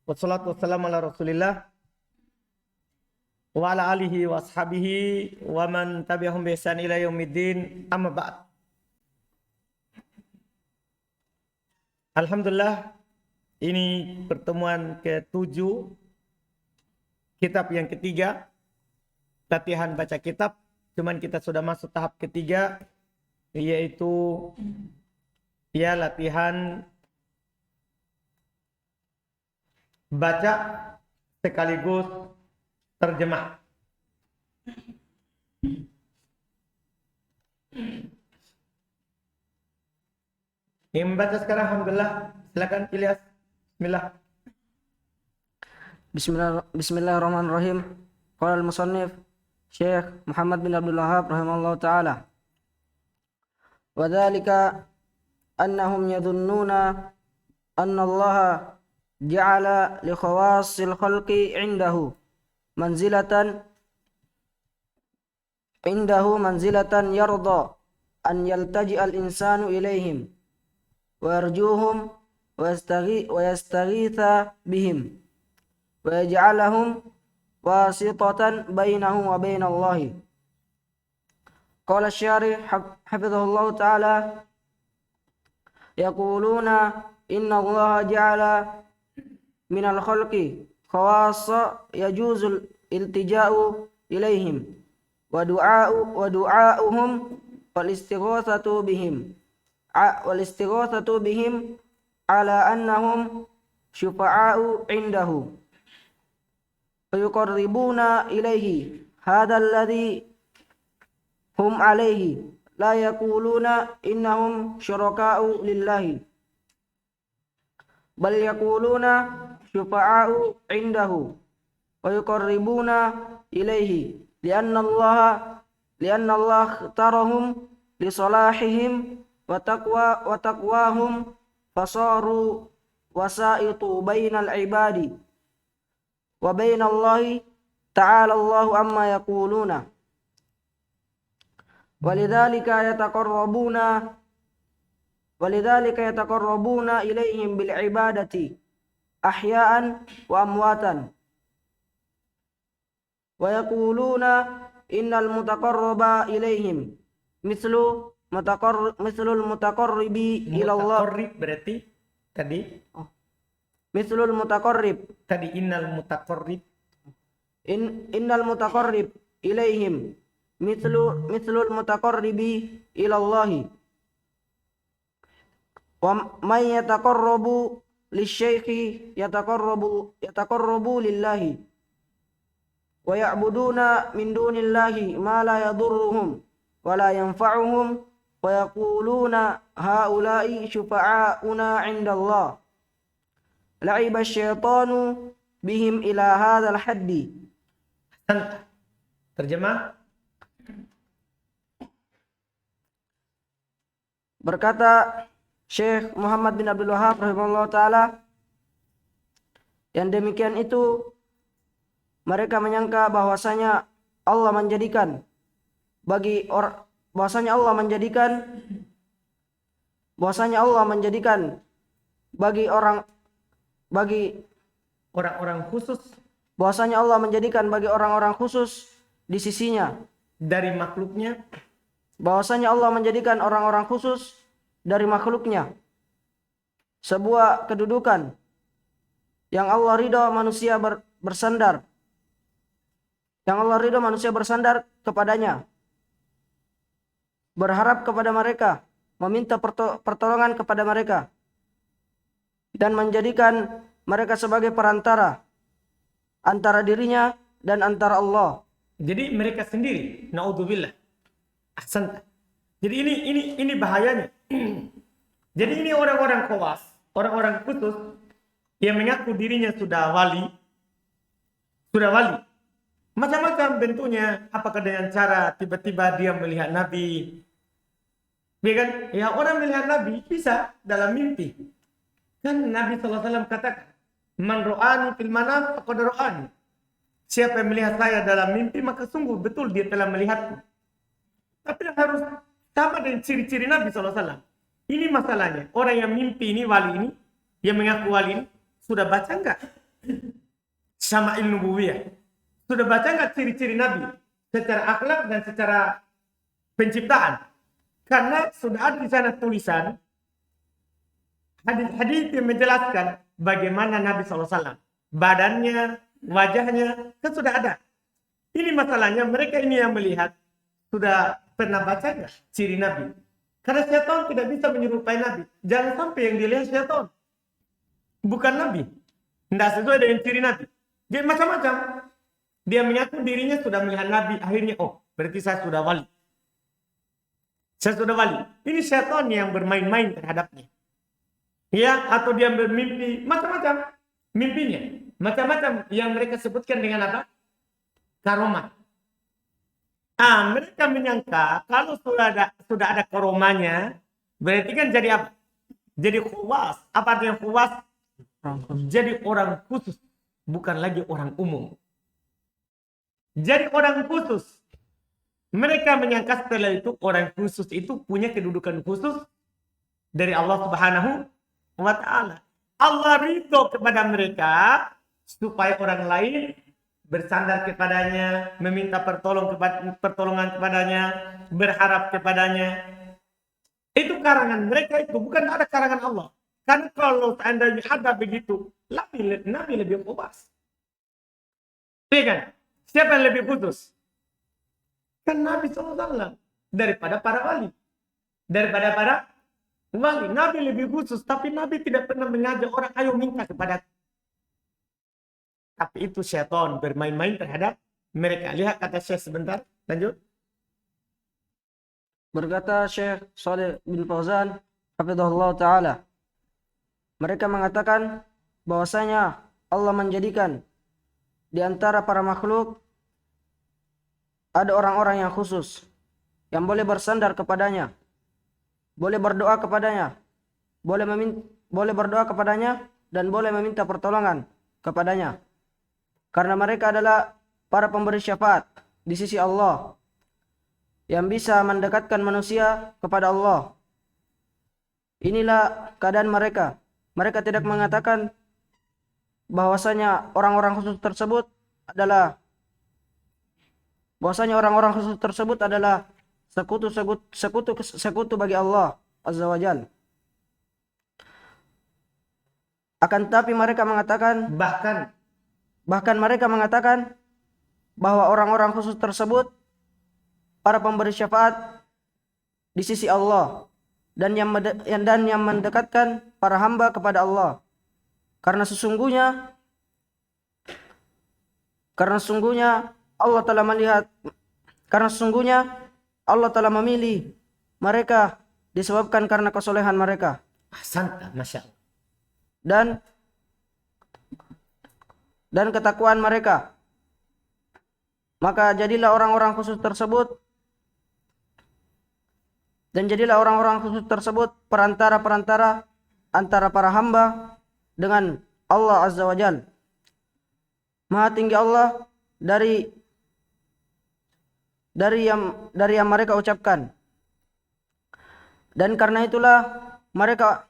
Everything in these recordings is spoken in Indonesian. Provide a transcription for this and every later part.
Wassalatu wassalamu ala Rasulillah wa ala alihi wa ashabihi wa man tabi'ahum bi ihsan ila yaumiddin. Amma ba'd. Alhamdulillah, ini pertemuan ke-7, kitab yang ketiga, latihan baca kitab. Cuman kita sudah masuk tahap ketiga, yaitu latihan baca sekaligus terjemah. Yang membaca sekarang, alhamdulillah, silakan Ilyas. Bismillahirrahmanirrahim. Qala al-musannif Syekh Muhammad bin Abdul Wahhab rahimahullah ta'ala. Wa dzalika annahum yadhunnuna anna Allah ja'ala li khawassil khalqi indahu manzilatan yarda an yaltaji al-insanu ilaihim wa yarjuhum wa yastaghitha bihim wa yaj'alahum wasitatan bainahu wa bainallahi. Qala asy-syarih hafizahullah ta'ala, yaquluna inna Allah ja'ala minal khalqi khawassa yajuzul iltija'u ilaihim wa du'a'uhum wal istighatsatu bihim ala annahum syufa'a'u indahu wa yuqarribuna ilaihi hadha alladhi hum alaihi la yaquluna innahum syuraka'u lillahi bal yaquluna syufa'a'u indahu wa yuqarribuna ilaihi lianna Allah ikhtarahum li salahihim wa taqwahum fasaru wasaitu bainal ibadi wa bainallahi ta'ala Allahu amma yaquluna walidhalika yataqarrabuna ilaihim bil ibadati ahya'an wa amwatan wa yaquluna innal mutaqarraba ilaihim mislul mutaqarribi ila Allah. Mutaqarrib berarti tadi Mislul mutaqarrib tadi innal mutaqarrib ilaihim mislul mutaqarribi ila Allah wa man yataqarrabu lisyaikhi yataqarrabu lillahi wa ya'buduna min dunillahi ma la yadurruhum wa la yanfa'uhum wa yaquluna haula'i syufa'auna 'inda Allah. La'iba syaitanu bihim ila hadzal haddi. Terjemah. Berkata Syekh Muhammad bin Abdul Wahhab rahimahullah ta'ala, yang demikian itu mereka menyangka bahwasanya Allah menjadikan bagi Orang-orang khusus, bahwasanya Allah menjadikan bagi orang-orang khusus di sisinya dari makhluknya, bahwasanya Allah menjadikan orang-orang khusus dari makhluknya sebuah kedudukan yang Allah ridha manusia bersandar kepadanya, berharap kepada mereka, meminta pertolongan kepada mereka, dan menjadikan mereka sebagai perantara antara dirinya dan antara Allah. Jadi mereka sendiri, naudzubillah. Ahsan. Jadi ini bahayanya. Jadi ini orang-orang khawas, orang-orang khusus yang mengaku dirinya sudah wali. Macam-macam bentuknya, apakah dengan cara tiba-tiba dia melihat Nabi. Ya kan? Ya, orang melihat Nabi bisa dalam mimpi. Kan Nabi SAW katakan, man ro'ani fil manam faqad ro'ani. Siapa yang melihat saya dalam mimpi, maka sungguh betul dia telah melihatku. Tapi harus sama dengan ciri-ciri Nabi SAW. Ini masalahnya. Orang yang mimpi ini, wali ini, yang mengaku wali ini, sudah baca enggak Syama'il Nubuwiyah. Sudah baca nggak ciri-ciri Nabi secara akhlak dan secara penciptaan? Karena sudah ada di sana tulisan hadis-hadis yang menjelaskan bagaimana Nabi SAW. Badannya, wajahnya, kan sudah ada. Ini masalahnya mereka ini yang melihat. Sudah pernah baca nggak ciri Nabi? Karena syaitan tidak bisa menyerupai Nabi. Jangan sampai yang dilihat syaitan. Bukan Nabi. Tidak sesuai dengan ciri Nabi. Jadi macam-macam. Dia mengaku dirinya sudah melihat Nabi. Akhirnya, oh berarti saya sudah wali. Saya sudah wali. Ini syaitan yang bermain-main terhadapnya. Ya, atau dia bermimpi. Macam-macam mimpinya. Macam-macam yang mereka sebutkan dengan apa? Karomah. Mereka menyangka kalau sudah ada karomahnya, berarti kan jadi apa? Jadi khuwas. Apa artinya khuwas? Jadi orang khusus, bukan lagi orang umum. Jadi orang khusus. Mereka menyangka setelah itu orang khusus itu punya kedudukan khusus dari Allah Subhanahu wa Ta'ala. Allah ridho kepada mereka supaya orang lain bersandar kepadanya, meminta pertolongan kepadanya, berharap kepadanya. Itu karangan mereka itu, bukan ada karangan Allah. Karena kalau seandainya ada begitu, Nabi lebih khusus. Iya kan? Siapa yang lebih khusus? Kan Nabi SAW daripada para wali. Daripada para wali. Nabi lebih khusus, tapi Nabi tidak pernah mengajak orang, ayo minta kepada. Tapi itu syaitan bermain-main terhadap mereka. Lihat kata Syekh sebentar. Lanjut. Berkata Syekh Shalih bin Fauzan, hafizahullah ta'ala, mereka mengatakan bahwasanya Allah menjadikan di antara para makhluk ada orang-orang yang khusus yang boleh bersandar kepadanya, boleh berdoa kepadanya, boleh berdoa kepadanya dan boleh meminta pertolongan kepadanya. Karena mereka adalah para pemberi syafaat di sisi Allah yang bisa mendekatkan manusia kepada Allah. Inilah keadaan mereka. Mereka tidak mengatakan bahwasanya orang-orang khusus tersebut adalah sekutu bagi Allah Azza wa Jalla. Akan tapi mereka mengatakan bahkan mereka mengatakan bahwa orang-orang khusus tersebut para pemberi syafaat di sisi Allah dan yang mendekatkan para hamba kepada Allah. Karena sesungguhnya Allah telah memilih mereka disebabkan karena kesolehan mereka. Ahsanta, Masya Allah. Dan ketakwaan mereka. Maka jadilah orang-orang khusus tersebut perantara antara para hamba dengan Allah Azza wa Jalla. Maha tinggi Allah dari yang mereka ucapkan. Dan karena itulah mereka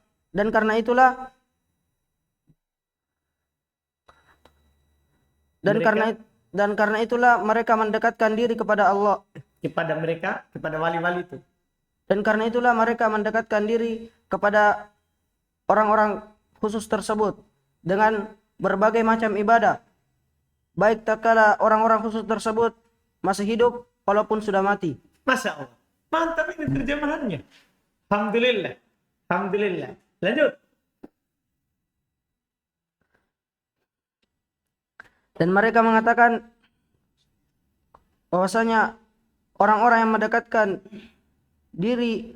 mendekatkan diri kepada Allah, kepada wali-wali itu. Dan karena itulah mereka mendekatkan diri kepada orang-orang khusus tersebut dengan berbagai macam ibadah, baik tatkala orang-orang khusus tersebut masih hidup walaupun sudah mati. Masya Allah. Mantap ini terjemahannya. Alhamdulillah. Alhamdulillah. Lanjut. Dan mereka mengatakan bahwasanya orang-orang yang mendekatkan diri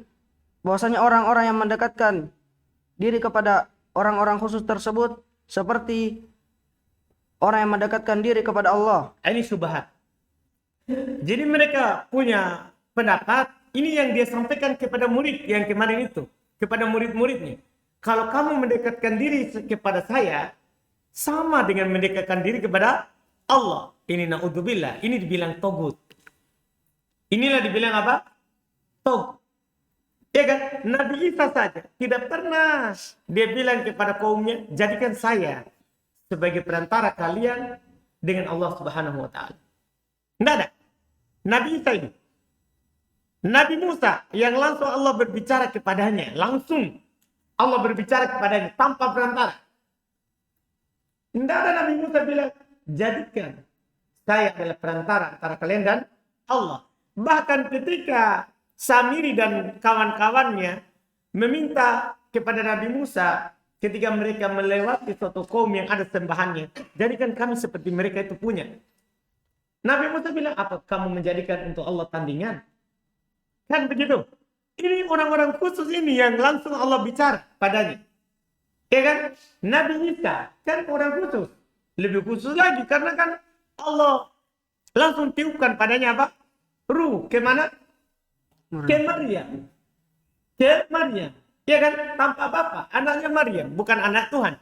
kepada orang-orang khusus tersebut seperti orang yang mendekatkan diri kepada Allah. Ini syubhat. Jadi mereka punya pendapat, ini yang dia sampaikan kepada murid yang kemarin itu, kepada murid-muridnya. Kalau kamu mendekatkan diri kepada saya, sama dengan mendekatkan diri kepada Allah. Ini na'udzubillah, ini dibilang togut. Inilah dibilang apa? Togut. Ya kan? Nabi Isa saja tidak pernah dia bilang kepada kaumnya, jadikan saya sebagai perantara kalian dengan Allah Subhanahu wa taala. Tidak ada. Nabi Isa ini. Nabi Musa yang langsung Allah berbicara kepadanya, langsung Allah berbicara kepadanya tanpa perantara. Tidak ada Nabi Musa bilang, jadikan saya adalah perantara antara kalian dan Allah. Bahkan ketika Samiri dan kawan-kawannya meminta kepada Nabi Musa ketika mereka melewati suatu kaum yang ada sembahannya, jadikan kami seperti mereka itu punya. Nabi Musa bilang, apa kamu menjadikan untuk Allah tandingan? Kan begitu. Ini orang-orang khusus ini yang langsung Allah bicara padanya. Ya kan? Nabi Isa kan orang khusus. Lebih khusus lagi karena kan Allah langsung tiupkan padanya apa? Ruh. Kemana? Ke Maryam. Ke Maryam. Ya kan? Tanpa Bapa. Anaknya Maryam. Bukan anak Tuhan.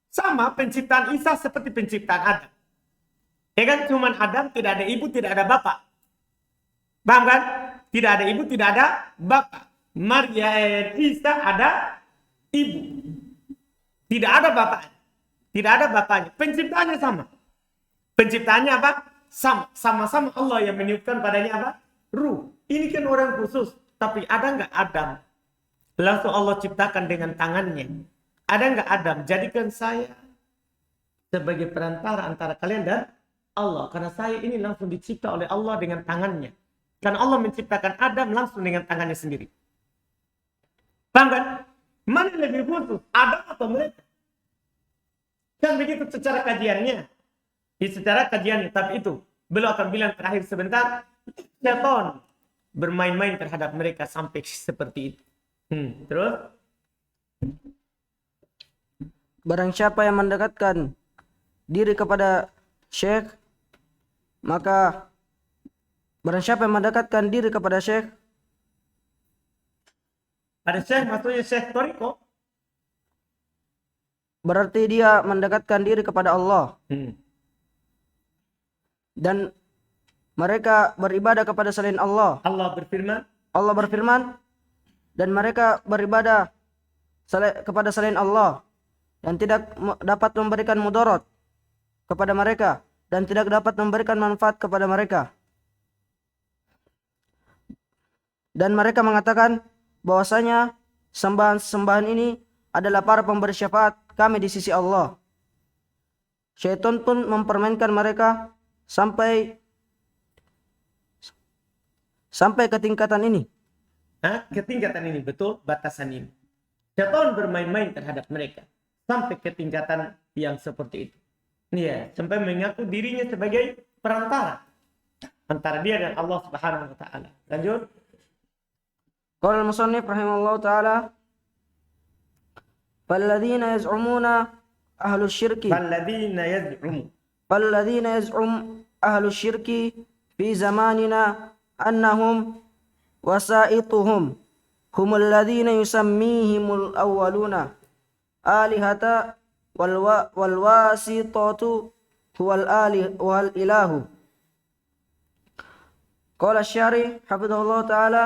Sama penciptaan Isa seperti penciptaan Adam. Ya kan? Cuman Adam tidak ada ibu, tidak ada bapak. Paham kan? Tidak ada ibu, tidak ada bapak. Maryam Isa ada ibu. Tidak ada bapaknya. Tidak ada bapaknya. Penciptaannya sama. Penciptaannya apa? Sama. Sama-sama Allah yang meniupkan padanya apa? Ruh. Ini kan orang khusus. Tapi ada nggak Adam? Langsung Allah ciptakan dengan tangannya. Ada nggak Adam? Jadikan saya sebagai perantara antara kalian dan Allah. Karena saya ini langsung dicipta oleh Allah dengan tangannya. Karena Allah menciptakan Adam langsung dengan tangannya sendiri. Paham kan? Mana yang lebih khusus? Adam atau mereka? Kan begitu secara kajiannya. Secara kajiannya. Tapi itu. Beliau akan bilang terakhir sebentar. Syaitan bermain-main terhadap mereka sampai seperti itu. Terus? Barang siapa yang mendekatkan diri kepada syekh, maka barang siapa yang mendekatkan diri kepada syekh, Ada syekh maksudnya syekh Toriko. berarti dia mendekatkan diri kepada Allah. Dan mereka beribadah kepada selain Allah. Allah berfirman, dan mereka beribadah kepada selain Allah dan tidak dapat memberikan mudarat kepada mereka dan tidak dapat memberikan manfaat kepada mereka. Dan mereka mengatakan bahwasanya sembahan-sembahan ini adalah para pemberi syafaat kami di sisi Allah. Syaitan pun mempermainkan mereka sampai ke tingkatan ini. Ketingkatan ini, betul, batasan ini. Syaitan bermain-main terhadap mereka sampai ke tingkatan yang seperti itu. Iya, sampai mengaku dirinya sebagai perantara antara dia dan Allah Subhanahu wa taala. Lanjut. Qala al-musannif rahimahullahu taala, "Falladzina yaz'umuna ahlu syirki فالذين يزعم أهل الشرك في زماننا أنهم وسائطهم هم الذين يسميهم الأولون آلهة والواسطة هو الإله." قال الشارح حفظه الله تعالى: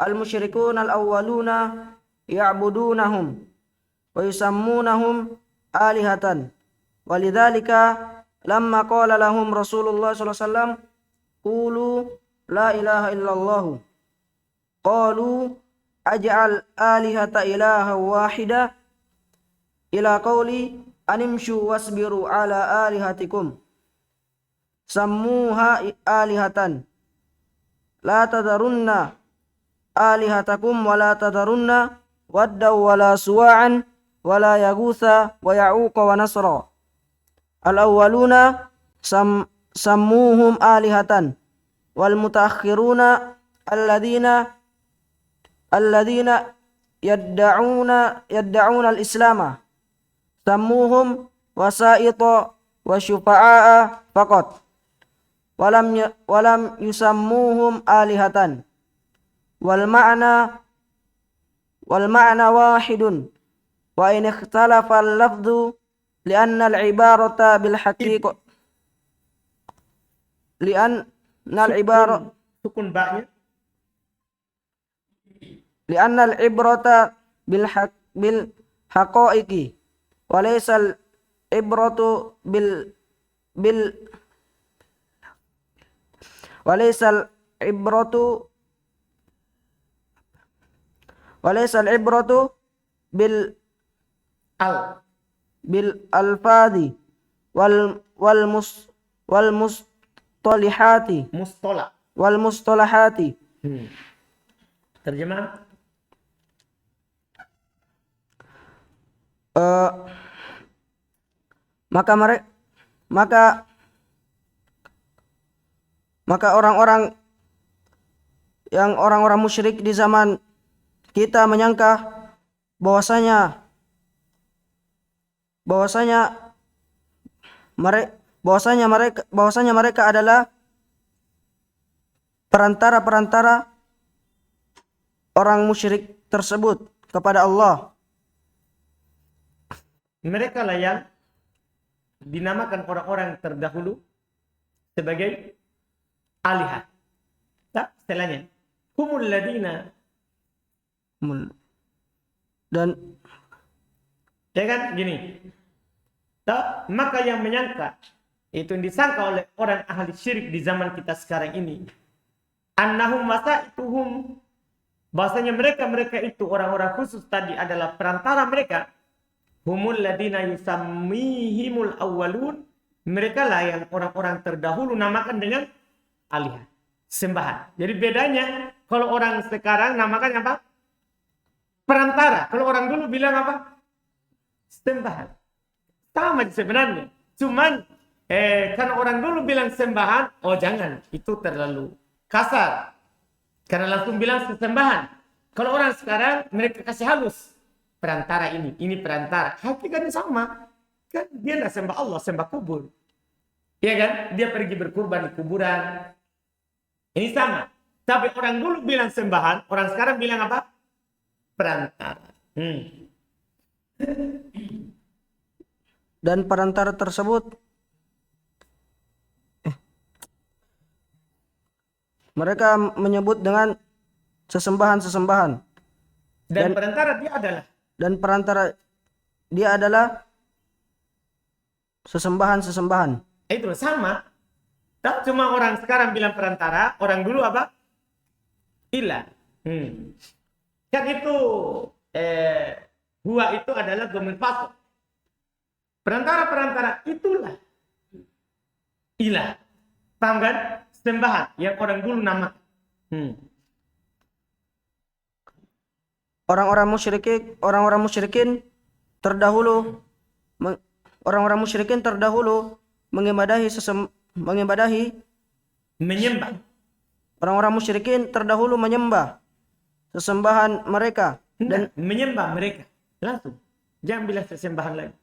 "المشركون الأولون يعبدونهم ويسمونهم آلهة ولذلك لما قال لهم رسول الله صلى الله عليه وسلم قولوا لا إله إلا الله قالوا أجعل آلهة إلها واحدة إلى قولي أن امشوا واصبروا على آلهتكم سموها آلهة لا تذرن آلهتكم ولا تذرن ودا ولا سواعا ولا يغوث ويعوق ونسرا الأولون سموهم آلهة والمتأخرون الذين يدعون الإسلام سموهم وسائط وشفعاء فقط ولم يسموهم آلهة والمعنى واحد وإن اختلف اللفظ لأن العبارة بالحقيقة لأن العبرة بالحقائق ibratu bil walaysal ibratu bil Al alfadhi wal mustalihati mustola. wal mustalahati. Terjemah. Eh, maka mereka maka orang-orang musyrik di zaman kita menyangka bahwasanya mereka adalah perantara orang musyrik tersebut kepada Allah. Mereka lah yang dinamakan orang-orang terdahulu sebagai alihat. Tak, setelahnya. Humul ladina. Dan Ya kan? Gini. Tak, maka yang menyangka, itu yang disangka oleh orang ahli syirik di zaman kita sekarang ini. Annahum wasaituhum. Bahasanya mereka itu orang-orang khusus tadi adalah perantara mereka. Humul ladina yusammihimul awwalun. Mereka lah yang orang-orang terdahulu namakan dengan alihat, sembahan. Jadi bedanya kalau orang sekarang namakan apa? Perantara. Kalau orang dulu bilang apa? Sembahan. Sama sebenarnya. Cuman karena orang dulu bilang sembahan, oh jangan, itu terlalu kasar. Karena langsung bilang sesembahan. Kalau orang sekarang mereka kasih halus. Perantara ini perantara. Hakikatnya sama. Kan dia tidak sembah Allah, sembah kubur. Iya kan? Dia pergi berkurban di kuburan. Ini sama. Tapi orang dulu bilang sembahan, orang sekarang bilang apa? Perantara. dan perantara tersebut mereka menyebut dengan sesembahan. Dan perantara dia adalah sesembahan. itu sama. Tak cuma orang sekarang bilang perantara, orang dulu apa? Ilah. Kan itu huwa itu adalah domain fasal. Perantara itulah ilah. Paham kan? Sembahan yang orang dulu nama. Orang-orang musyrikin terdahulu mengibadahi Menyembah. Orang-orang musyrikin terdahulu menyembah sesembahan mereka Dan menyembah mereka langsung. Jangan bilang sesembahan lagi.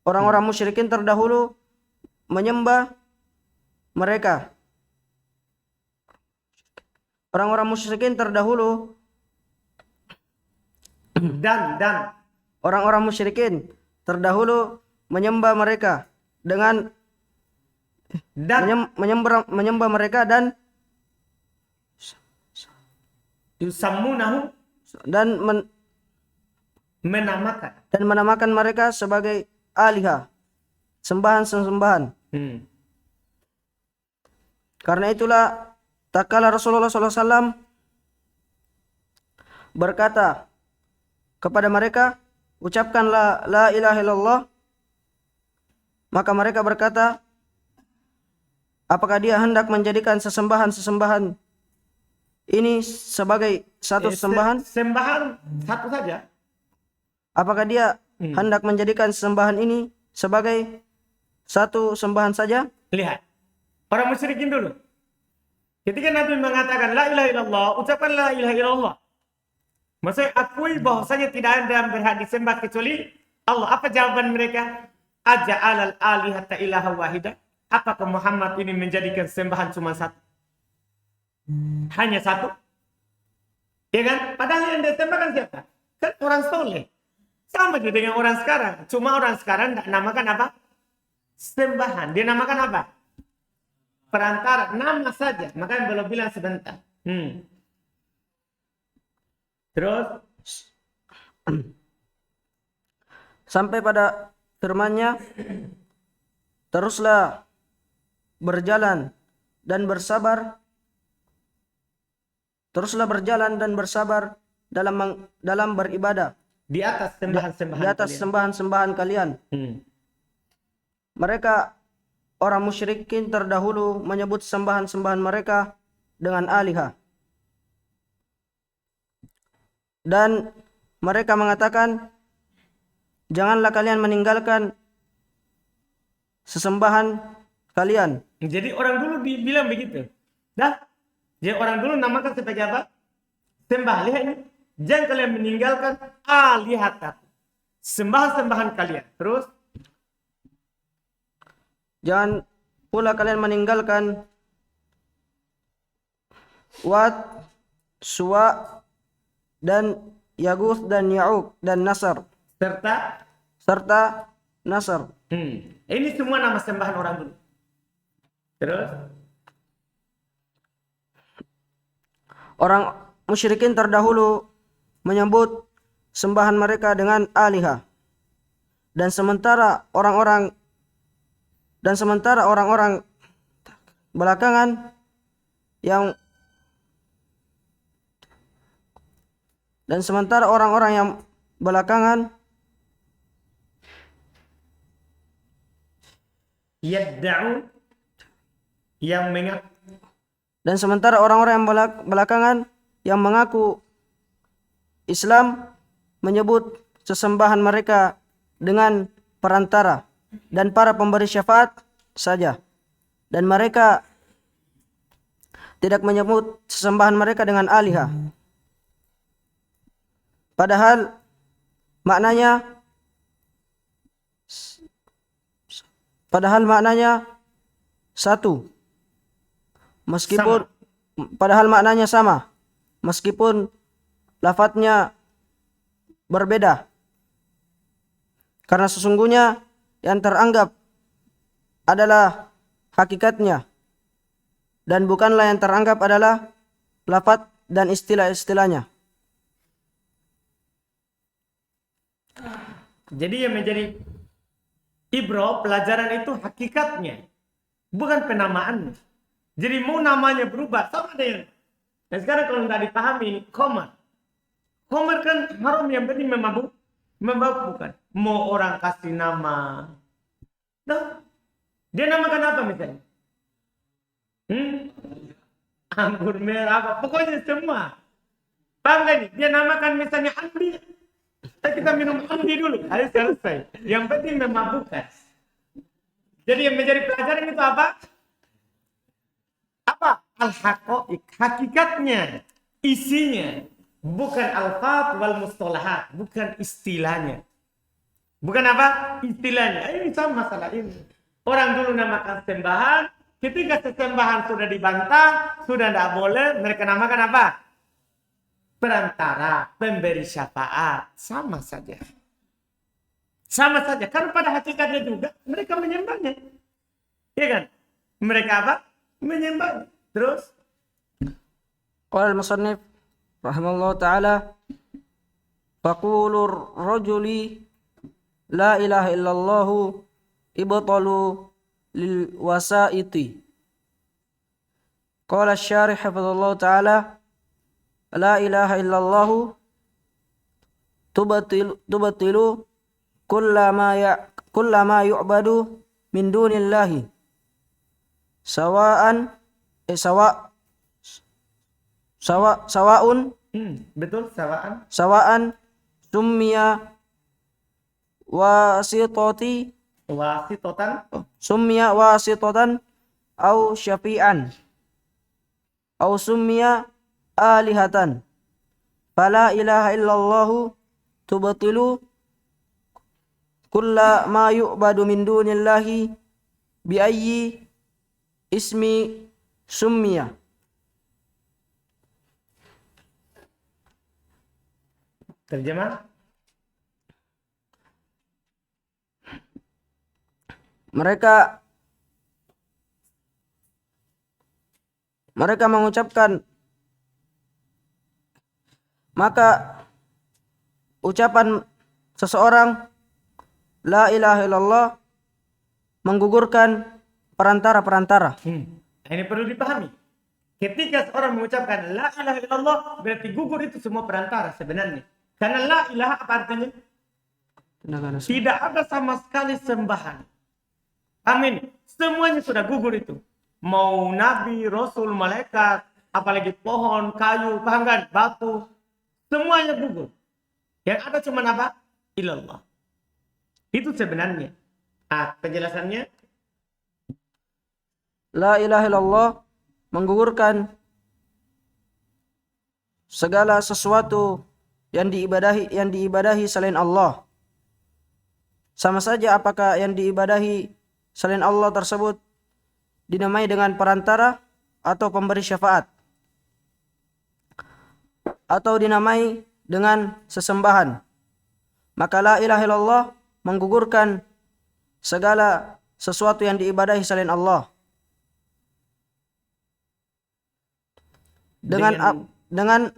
Orang-orang musyrikin terdahulu menyembah mereka. Orang-orang musyrikin terdahulu dan orang-orang musyrikin terdahulu menyembah mereka dengan menyembah mereka dan yusammunahu dan menamakan mereka sebagai alihah, sembahan. Karena itulah tatkala Rasulullah SAW berkata kepada mereka, ucapkanlah la ilaha illallah, maka mereka berkata, apakah dia hendak menjadikan sesembahan ini sebagai satu sembahan? Sembahan satu saja. Apakah dia hendak menjadikan sembahan ini sebagai satu sembahan saja? Lihat. Orang musyrikin dulu. Ketika Nabi mengatakan la ilaha illallah, ucapkan la ilaha illallah. Maksudnya akui bahwasanya tidak ada yang berhak disembah kecuali Allah. Apa jawaban mereka? Aja'alal alihata ilaha wahida. Apakah Muhammad ini menjadikan sembahan cuma satu? Hanya satu? Ya kan? Padahal yang disembahkan siapa? Kan orang soleh. Sama juga dengan orang sekarang. Cuma orang sekarang tidak namakan apa? Sembahan. Dia namakan apa? Perantara. Nama saja. Makanya belum bilang sebentar. Terus? Sampai firman-Nya, teruslah berjalan dan bersabar, dalam beribadah Di atas sembahan-sembahan di atas kalian. sembahan-sembahan kalian. Mereka orang musyrikin terdahulu menyebut sembahan-sembahan mereka dengan alihah. Dan mereka mengatakan, janganlah kalian meninggalkan sesembahan kalian. Jadi orang dulu dibilang begitu. Dah, jadi orang dulu namakan sebagai apa? Sembah. Lihat ini. Jangan kalian meninggalkan alihat, sembahan-sembahan kalian. Terus, Jangan pula kalian meninggalkan Wat, Suwa, dan Yaguth dan Ya'uq dan Nasr serta Nasr. Ini semua nama sembahan orang dulu. Terus, Orang musyrikin terdahulu menyebut sembahan mereka dengan alihah. Dan sementara orang-orang belakangan yang yadda'u, yang mengaku. Dan sementara orang-orang yang belakangan yang mengaku Islam menyebut sesembahan mereka dengan perantara dan para pemberi syafaat saja. Dan mereka tidak menyebut sesembahan mereka dengan alihah. Padahal maknanya satu. Padahal maknanya sama, meskipun lafadznya berbeda. Karena sesungguhnya yang teranggap adalah hakikatnya, dan bukanlah yang teranggap adalah lafadz dan istilah-istilahnya. Jadi yang menjadi ibro, pelajaran itu hakikatnya, bukan penamaannya. Jadi mau namanya berubah, sama dengan. Dan sekarang kalau nggak dipahami, Komar kan haram, yang penting memabukkan. Mau orang kasih nama, nah, dia namakan apa misalnya? Anggur merah apa? Pokoknya semua. Paham gak nih? Dia namakan misalnya Andi. Kita minum Andi dulu, harus selesai. Yang penting memabukkan. Jadi yang menjadi pelajaran itu apa? Al-haqa'iq, hakikatnya, isinya, bukan al-fat wal mustalahat, bukan istilahnya. Bukan apa? Istilahnya. Ini sama masalah ini. Orang dulu namakan sembahan, ketika sesembahan sudah dibantah, sudah tidak boleh, mereka namakan apa? Perantara, pemberi syafaat. Sama saja. Sama saja. Karena pada hakikatnya juga, mereka menyembahnya. Iya kan? Mereka apa? Menyembahnya. Terus, Qala al-musannif rahimahullah ta'ala, faqulur rajuli la ilaha illallahu ibtalu lil wasaiti. Qala asy-syarih hafizallahu ta'ala, la ilaha illallahu tubatilu kullama yu'badu min dunillahi sawa'un betul, sawa'an summiya wasitotan au syafi'an au summiya alihatan fala ilaha illallahu tubatilu kulla ma yu'badu min dunillahi bi ayyi ismi summiya. Terjemah. Mereka mengucapkan, maka ucapan seseorang la ilaha illallah menggugurkan perantara-perantara. Nah, ini perlu dipahami. Ketika seorang mengucapkan la ilaha illallah, berarti gugur itu semua perantara sebenarnya. Karena la ilaha apa artinya? Tidak ada sama sekali sembahan. Amin. Semuanya sudah gugur itu. Mau nabi, rasul, malaikat, apalagi pohon, kayu, paham kan? Batu. Semuanya gugur. Yang ada cuma apa? Ilallah. Itu sebenarnya. Penjelasannya. La ilaha illallah menggugurkan segala sesuatu yang diibadahi selain Allah. Sama saja apakah yang diibadahi selain Allah tersebut dinamai dengan perantara atau pemberi syafaat, atau dinamai dengan sesembahan. Maka la ilaha illallah menggugurkan segala sesuatu yang diibadahi selain Allah. Dengan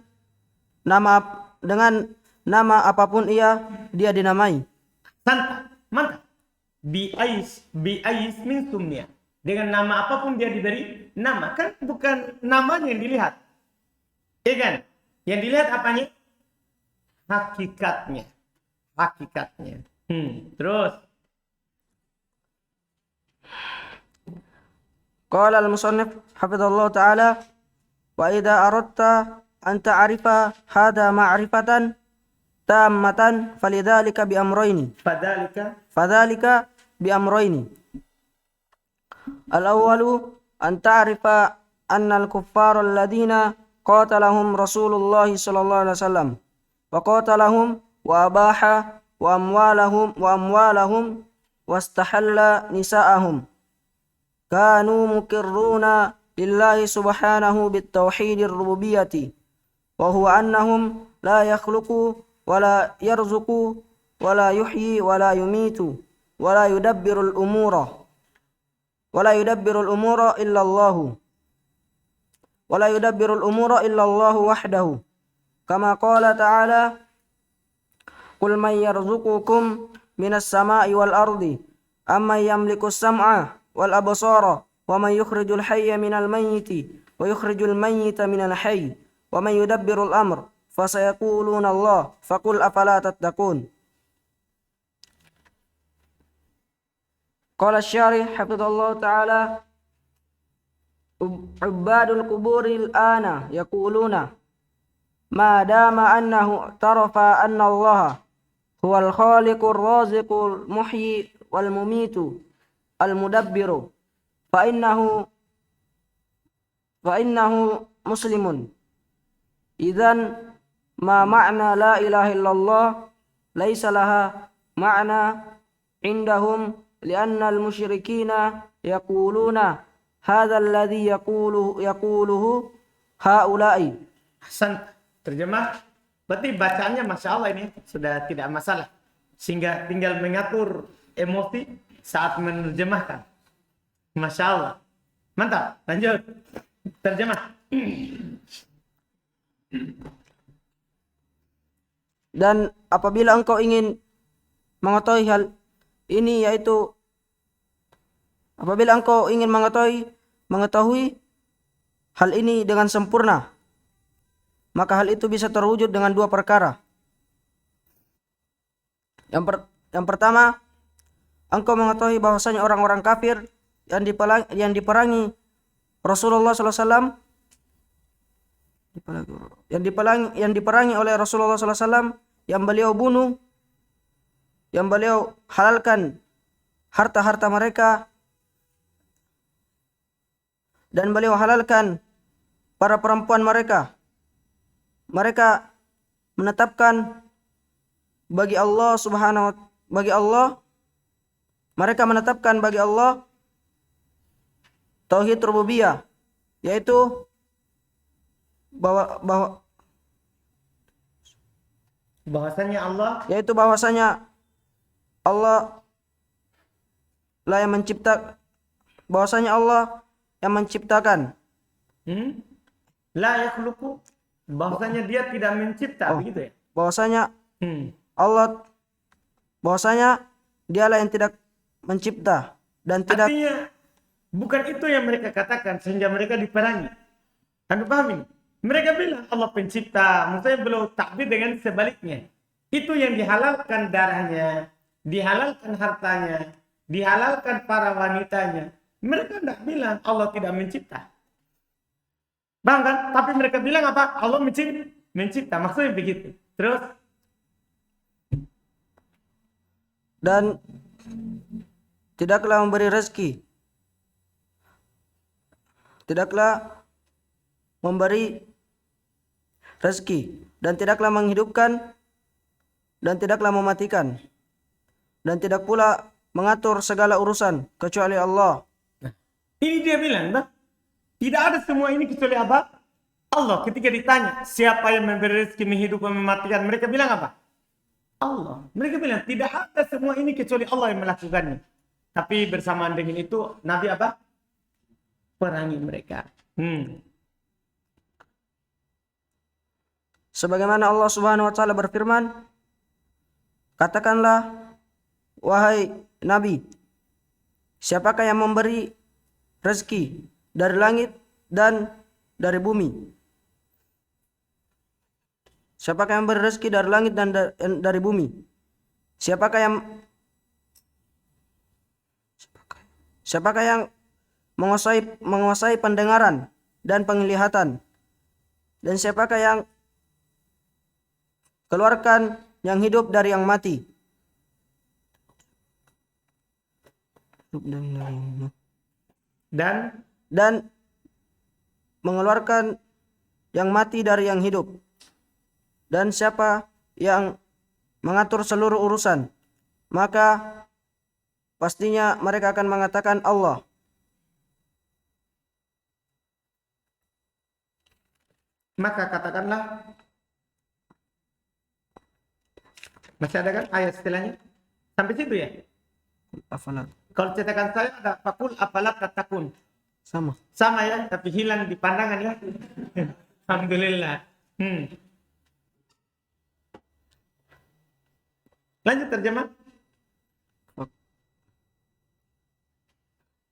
nama apapun dia dinamai. Mantap. Bi'ais min sumnya. Dengan nama apapun dia diberi nama. Kan bukan namanya yang dilihat. Iya kan? Yang dilihat apanya? Hakikatnya. Terus. Qala al-musannif hafizallahu ta'ala, wa idza aradta an ta'rifa hadha ma'rifatan tammatan falidzalika bi amrayni. Fadzalika bi amrayni. Al-awwalu an ta'rifa anna al-kuffara alladhina qatalahum Rasulullah sallallahu alaihi wasallam wa qatalahum wa abaha wa amwalahum wastahalla nisa'ahum kanu mukirruna lillahi subhanahu bitauhidir rububiyyati wa huwa annahum la yakhluqu wa la yarzuqu wa la yuhyi wa la yumitu wa la yudabbirul umura illa Allah wahdahu kama qala ta'ala qul man yarzuqukum minas sama'i wal ardi amman yamliku as-sam'a wal absara wa man yukhrijul hayya minal mayyiti wa yukhrijul mayyita minal hayy wa man yudabbirul amr fasayaquluna Allah faqul afala tattaqun. Qala asy-syarih hafizallahu ta'ala ubadul kuburil ana yaquluna ma dama annahu tarafa anna Allah huwal khaliqur raziqul muhyi wal mumitu al mudabbiru fa innahu muslimun idzan ma ma'na la ilaha illallah laisa laha ma'na indahum lianna al musyrikina yaquluna hadza alladhi yaquluhu haula'i. Hasan, terjemah. Berarti bacaannya Masya Allah ini sudah tidak masalah. Sehingga tinggal mengatur emosi saat menerjemahkan. Masya Allah. Mantap, lanjut. Terjemah. Dan apabila engkau ingin mengetahui hal ini, yaitu apabila engkau ingin mengetahui hal ini dengan sempurna, maka hal itu bisa terwujud dengan dua perkara. Yang pertama, engkau mengetahui bahwasanya orang-orang kafir yang diperangi Rasulullah SAW, yang diperangi oleh Rasulullah SAW, yang beliau bunuh, yang beliau halalkan harta-harta mereka, dan beliau halalkan para perempuan mereka. Mereka menetapkan mereka menetapkan bagi Allah tauhid rububiyah, yaitu bahwasanya Allah lah yang menciptakan. La yakhluqu, bahwasanya dia tidak mencipta, begitu ya? Bahwasanya Allah dialah yang tidak mencipta dan tidak. Artinya bukan itu yang mereka katakan sehingga mereka diperangi. Anda paham ini? Mereka bilang Allah pencipta, maksudnya belum takbir dengan sebaliknya. Itu yang dihalalkan darahnya, dihalalkan hartanya, dihalalkan para wanitanya. Mereka tidak bilang Allah tidak mencipta. Paham kan? Tapi mereka bilang apa? Allah mencipta. Maksudnya begitu. Terus? Dan tidaklah memberi rezeki, tidaklah memberi rezeki, dan tidaklah menghidupkan, dan tidaklah mematikan, dan tidak pula mengatur segala urusan kecuali Allah. Ini dia bilang, bah, tidak ada semua ini kecuali apa? Allah. Ketika ditanya siapa yang memberi rezeki, menghidupkan, mematikan, mereka bilang apa? Allah. Mereka bilang tidak ada semua ini kecuali Allah yang melakukannya. Tapi bersamaan dengan itu Nabi apa? Perangi mereka. Sebagaimana Allah Subhanahu wa taala berfirman, katakanlah wahai Nabi, siapakah yang memberi rezeki dari langit dan dari bumi? Siapakah yang memberi rezeki dari langit dan dari bumi? Siapakah yang menguasai pendengaran dan penglihatan? Dan siapakah yang keluarkan yang hidup dari yang mati? Dan mengeluarkan yang mati dari yang hidup. Dan siapa yang mengatur seluruh urusan, maka pastinya mereka akan mengatakan Allah. Maka katakanlah, masih ada kan ayat setelahnya? Sampai situ ya? Afalat. Kalau cetakan saya ada fakul apalat tatakun. Sama ya, tapi hilang di pandangan ya. Alhamdulillah. Lanjut terjemah.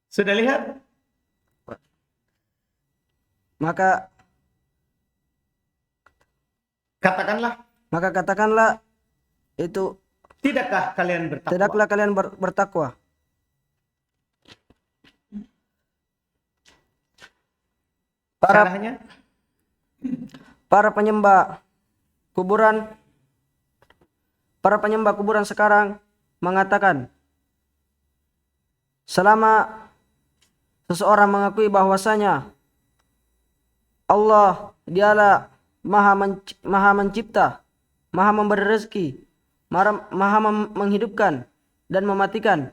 Sudah lihat? Maka katakanlah itu, tidakkah kalian bertakwa? Tidaklah kalian bertakwa. Para penyembah kuburan sekarang mengatakan, selama seseorang mengakui bahwasanya Allah dialah maha mencipta, maha memberi rezeki, maha menghidupkan dan mematikan,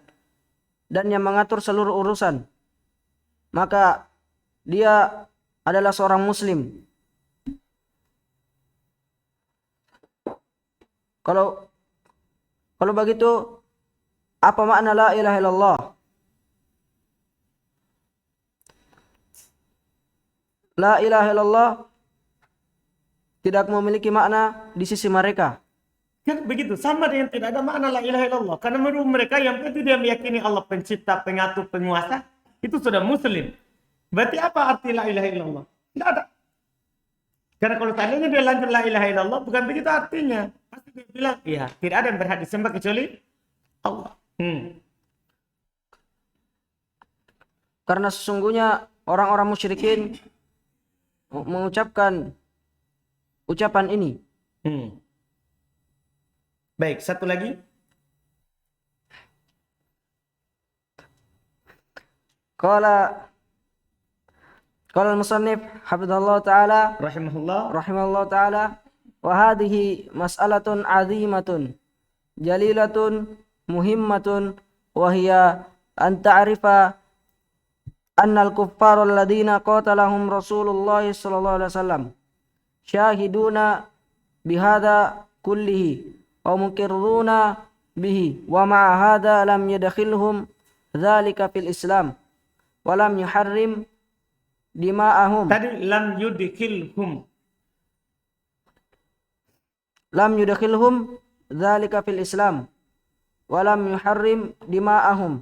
dan yang mengatur seluruh urusan, maka dia adalah seorang muslim. Kalau begitu, apa makna la ilaha illallah? La ilaha illallah tidak memiliki makna di sisi mereka. Kan begitu, sama dengan tidak ada makna la ilaha illallah. Karena menurut mereka yang penting dia meyakini Allah pencipta, pengatur, penguasa, itu sudah muslim. Berarti apa arti la ilaha illallah? Tidak ada. Karena kalau tandanya dia lanjut la ilaha illallah, bukan begitu artinya. Pasti dia bilang, iya, tidak ada yang berhak disembah kecuali Allah. Karena sesungguhnya orang-orang musyrikin mengucapkan ucapan ini. Baik, satu lagi. Qala al-musannif hafizallahu ta'ala rahimahullah ta'ala, wa hadhihi mas'alatun 'azimatun jalilatun muhimmatun, wa hiya an ta'rifa anna al-kuffara alladhina qatalahum Rasulullah sallallahu alaihi wasallam syahiduna bihadza kullihi wa muqirruna bihi, wa ma'a hadza lam yadkhilhum dzalika fil Islam wa lam yuharrim dima'ahum. Tadi lam yudkhilhum Lam yudkhilhum dzalika fil Islam ولم يحرم دماءهم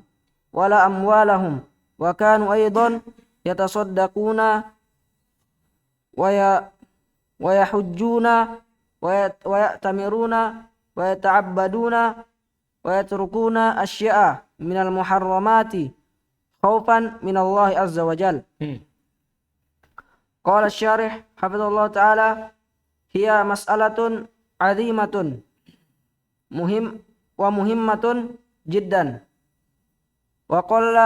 ولا أموالهم وكانوا أيضا يتصدقون ويحجون ويأتمرون ويتعبدون ويتركون أشياء من المحرمات خوفا من الله عز وجل. قال الشارح حفظه الله تعالى: هي مسألة عظيمة مهمة جدا وقل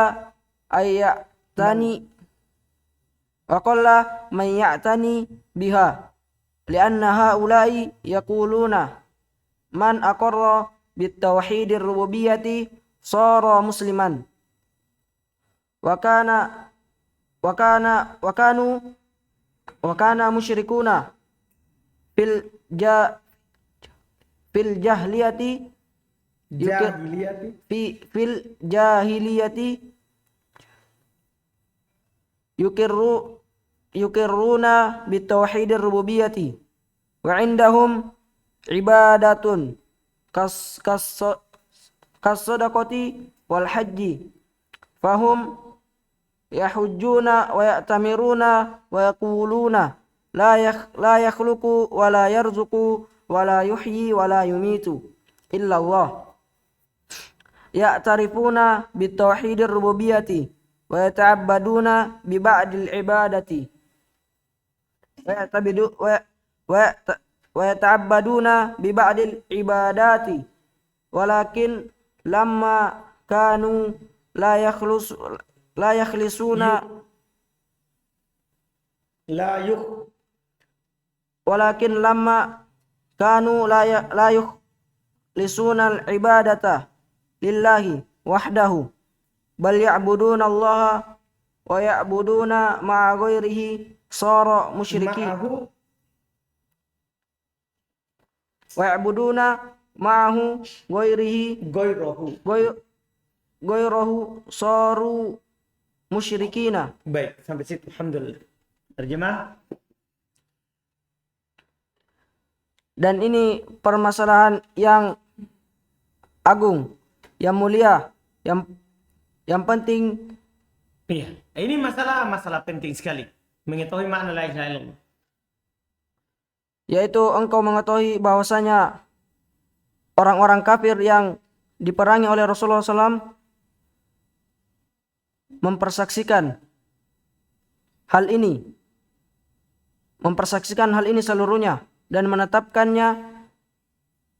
من يعتني بها لأن هؤلاء يقولون من أقر بالتوحيد الربوبية صار مسلما وكان مشركون في الجاهلية في الجاهلية يقرون بالتوحيد الربوبية وعندهم عبادة كالصدقة والحج فهم يحجون ويأتمرون ويقولون لا يخلق ولا يرزق ولا يحيي ولا يميت إلا الله يعترفون بالتوحيد الربوبية ويتعبدون ببعض العبادة ويتعبدون ببعض العبادات ولكن لما كانوا لا يخلصون ولكن لما كانوا لا يخلصون العبادة لله وحده بل يعبدون الله ويعبدون مع غيره صار مشركين ويعبدون معه غيره صاروا musyrikin. Baik, sampai situ. Alhamdulillah. Terjemah. Dan ini permasalahan yang agung, yang mulia, yang penting. Iya, ini masalah penting sekali. Mengetahui makna la ilaha illallah. Yaitu engkau mengetahui bahwasanya orang-orang kafir yang diperangi oleh Rasulullah SAW mempersaksikan hal ini seluruhnya dan menetapkannya,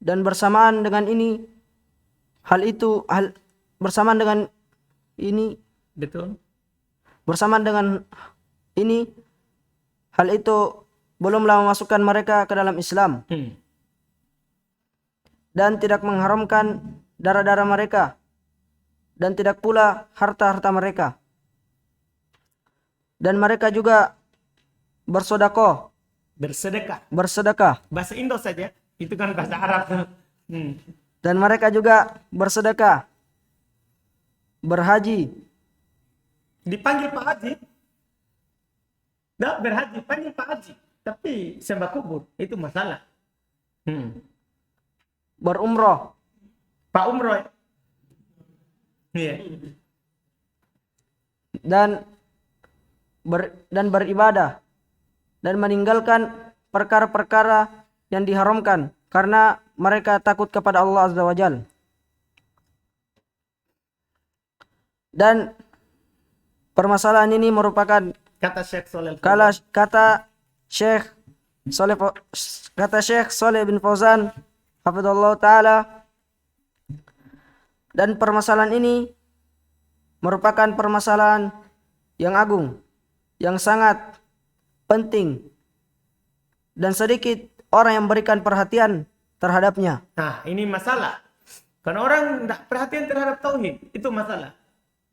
dan bersamaan dengan ini bersamaan dengan ini hal itu belumlah memasukkan mereka ke dalam Islam dan tidak mengharamkan darah-darah mereka dan tidak pula harta-harta mereka. Dan mereka juga bersedekah. Bahasa Indo saja, itu kan bahasa Arab. Dan mereka juga bersedekah, berhaji. Dipanggil Pak Haji. Tidak berhaji, panggil Pak Haji. Tapi sembah kubur, itu masalah. Berumroh. Pak Umroh. Iya. Dan beribadah dan meninggalkan perkara-perkara yang diharamkan karena mereka takut kepada Allah Azza wa Jalla. Dan permasalahan ini merupakan kata Syekh Shalih bin Fauzan hafizallahu taala. Dan permasalahan ini merupakan permasalahan yang agung, yang sangat penting, dan sedikit orang yang berikan perhatian terhadapnya. Nah, ini masalah. Karena orang tidak perhatian terhadap tauhid, itu masalah.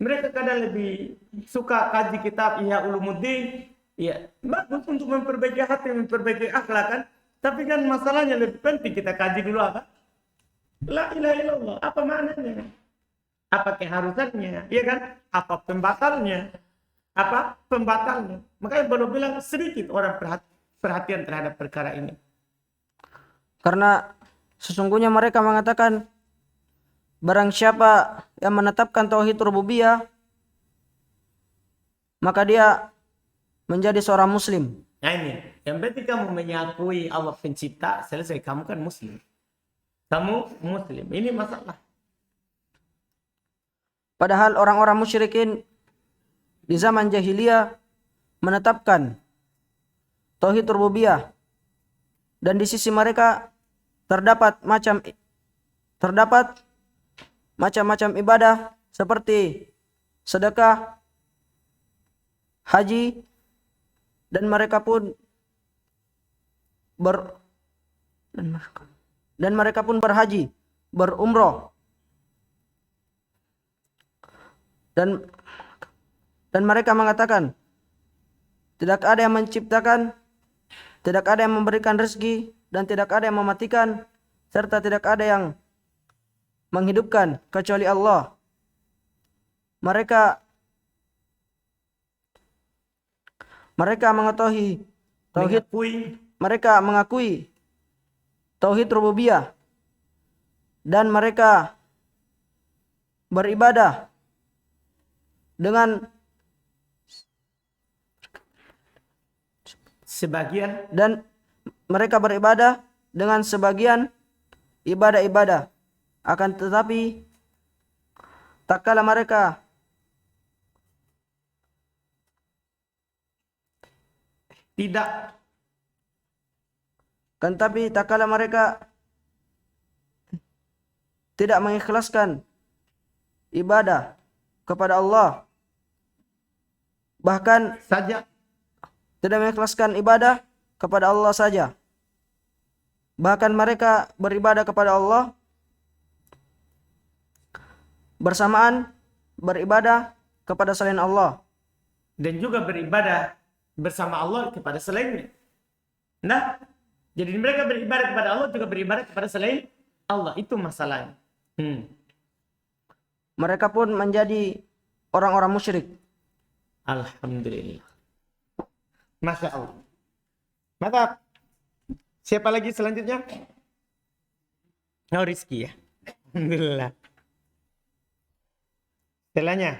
Mereka kadang lebih suka kaji kitab Ihya Ulumuddin, ya bagus untuk memperbaiki hati, memperbaiki akhlak kan. Tapi kan masalahnya lebih penting kita kaji dulu apa? La ilaha illallah, apa maknanya? Apa keharusannya? Iya kan? Apa pembatalnya? Makanya baru bilang sedikit orang perhatian terhadap perkara ini. Karena sesungguhnya mereka mengatakan barang siapa yang menetapkan tauhid rububiyah, maka dia menjadi seorang muslim. Nah ini, yang penting kamu mengakui Allah pencipta, selesai, kamu kan muslim. Kamu muslim, ini masalah. Padahal orang-orang musyrikin di zaman jahiliyah menetapkan tauhid rububiyah, dan di sisi mereka terdapat macam-macam ibadah seperti sedekah, haji, dan mereka pun berhaji, berumroh, dan mereka mengatakan tidak ada yang menciptakan, tidak ada yang memberikan rezeki, dan tidak ada yang mematikan, serta tidak ada yang menghidupkan kecuali Allah. Mereka mengetahui tauhid, mereka mengakui tauhid rububiyah, dan mereka beribadah dengan sebagian ibadah-ibadah. Akan tetapi tak kala mereka tidak mengikhlaskan ibadah kepada Allah, bahkan Saja tidak mengikhlaskan ibadah kepada Allah saja, bahkan mereka beribadah kepada Allah bersamaan beribadah kepada selain Allah, dan juga beribadah bersama Allah kepada selainnya. Nah, jadi mereka beribadah kepada Allah juga beribadah kepada selain Allah, itu masalahnya. Mereka pun menjadi orang-orang musyrik. Alhamdulillah. Masya Allah. Mantap. Siapa lagi selanjutnya? Oh, Rizky ya. Alhamdulillah. Setelahnya